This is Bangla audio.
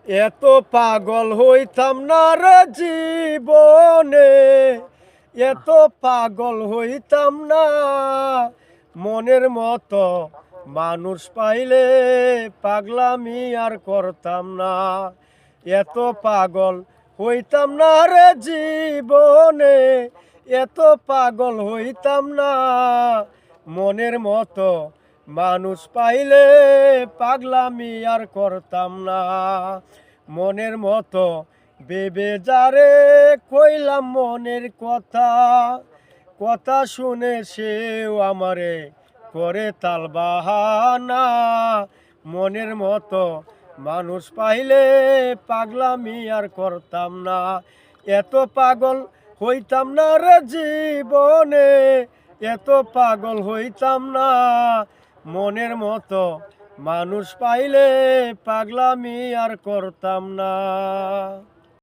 এত পাগল হইতাম না রে জীবনে, এত পাগল হইতাম না। মনের মতো মানুষ পাইলে পাগলামি আর করতাম না। এত পাগল হইতাম না রে জীবনে, এত পাগল হইতাম না। মনের মতো মানুষ পাইলে পাগলামি আর করতাম না। মনের মতো বেবে যারে কইলাম মনের কথা, কথা শুনে সেও আমারে করে তাল বাহানা। মনের মতো মানুষ পাইলে পাগলামি আর করতাম না। এত পাগল হইতাম না রে জীবনে, এত পাগল হইতাম না। মনের মতো মানুষ পাইলে পাগলামি আর করতাম না।